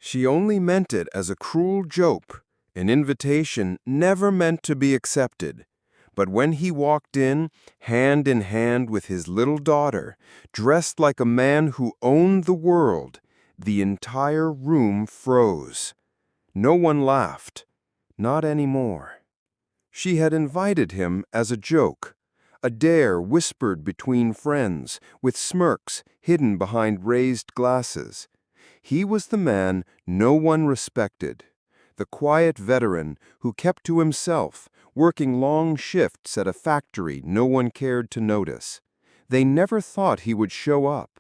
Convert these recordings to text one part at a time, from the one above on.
She only meant it as a cruel joke, an invitation never meant to be accepted. But when he walked in hand with his little daughter, dressed like a man who owned the world, the entire room froze. No one laughed. Not anymore. She had invited him as a joke, a dare whispered between friends, with smirks hidden behind raised glasses. He was the man no one respected, the quiet veteran who kept to himself, working long shifts at a factory no one cared to notice. They never thought he would show up.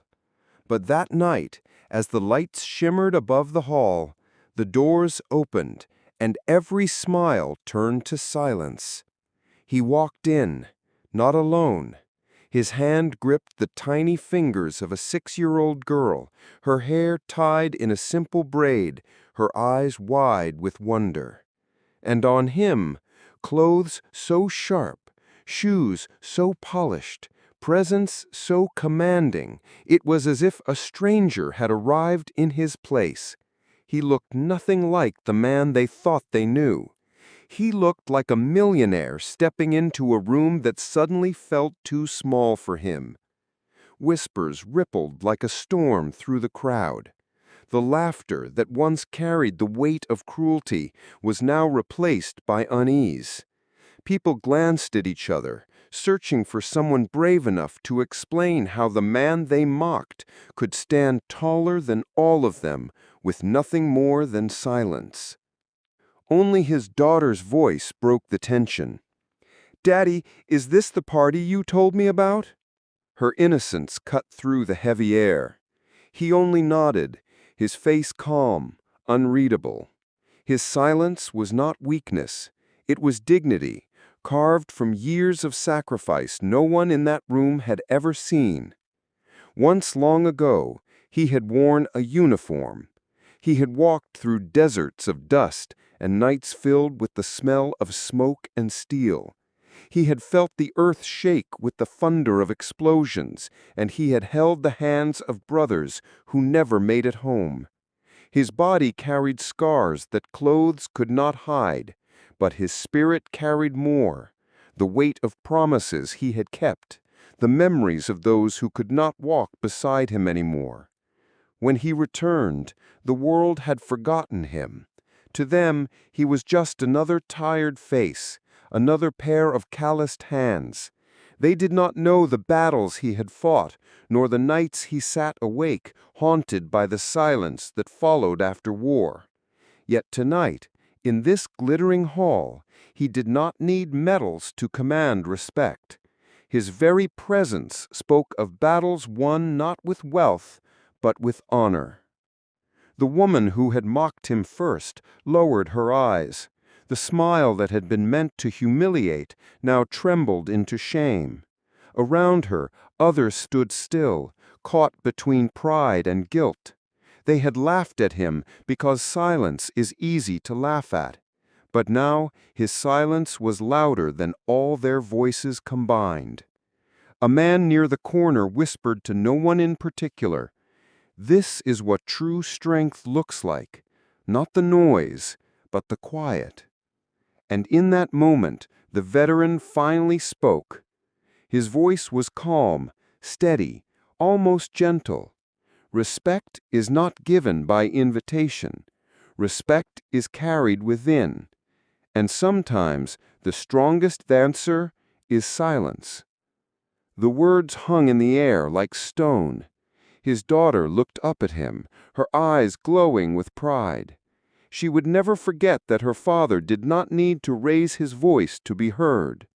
But that night, as the lights shimmered above the hall, the doors opened, and every smile turned to silence. He walked in, not alone. His hand gripped the tiny fingers of a 6-year-old girl, her hair tied in a simple braid, her eyes wide with wonder. And on him, clothes so sharp, shoes so polished, presence so commanding, it was as if a stranger had arrived in his place. He looked nothing like the man they thought they knew. He looked like a millionaire stepping into a room that suddenly felt too small for him. Whispers rippled like a storm through the crowd. The laughter that once carried the weight of cruelty was now replaced by unease. People glanced at each other, searching for someone brave enough to explain how the man they mocked could stand taller than all of them, with nothing more than silence. Only his daughter's voice broke the tension. "Daddy, is this the party you told me about?" Her innocence cut through the heavy air. He only nodded, his face calm, unreadable. His silence was not weakness. It was dignity, carved from years of sacrifice no one in that room had ever seen. Once long ago, he had worn a uniform. He had walked through deserts of dust and nights filled with the smell of smoke and steel. He had felt the earth shake with the thunder of explosions, and he had held the hands of brothers who never made it home. His body carried scars that clothes could not hide, but his spirit carried more, the weight of promises he had kept, the memories of those who could not walk beside him anymore. When he returned, the world had forgotten him. To them, he was just another tired face, another pair of calloused hands. They did not know the battles he had fought, nor the nights he sat awake, haunted by the silence that followed after war. Yet tonight, in this glittering hall, he did not need medals to command respect. His very presence spoke of battles won not with wealth, but with honor. The woman who had mocked him first lowered her eyes. The smile that had been meant to humiliate now trembled into shame. Around her, others stood still, caught between pride and guilt. They had laughed at him because silence is easy to laugh at. But now his silence was louder than all their voices combined. A man near the corner whispered to no one in particular, "This is what true strength looks like, not the noise, but the quiet." And in that moment, the veteran finally spoke. His voice was calm, steady, almost gentle. Respect is not given by invitation. Respect is carried within. And sometimes the strongest answer is silence. The words hung in the air like stone. His daughter looked up at him, her eyes glowing with pride. She would never forget that her father did not need to raise his voice to be heard.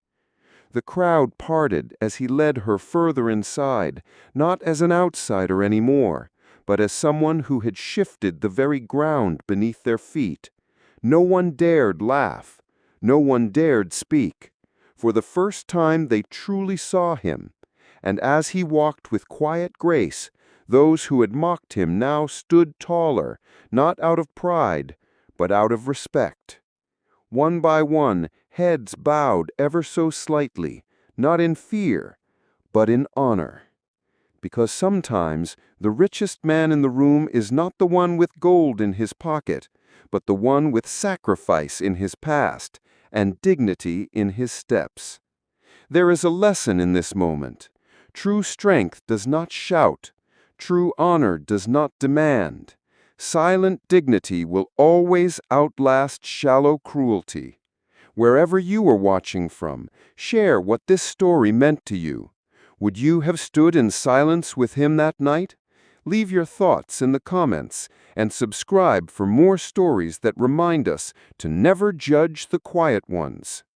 The crowd parted as he led her further inside, not as an outsider anymore, but as someone who had shifted the very ground beneath their feet. No one dared laugh. No one dared speak. For the first time they truly saw him, and as he walked with quiet grace, those who had mocked him now stood taller, not out of pride, but out of respect. One by one, heads bowed ever so slightly, not in fear, but in honor. because sometimes the richest man in the room is not the one with gold in his pocket, but the one with sacrifice in his past and dignity in his steps. There is a lesson in this moment. True strength does not shout. True honor does not demand. Silent dignity will always outlast shallow cruelty. Wherever you are watching from, share what this story meant to you. Would you have stood in silence with him that night? Leave your thoughts in the comments and subscribe for more stories that remind us to never judge the quiet ones.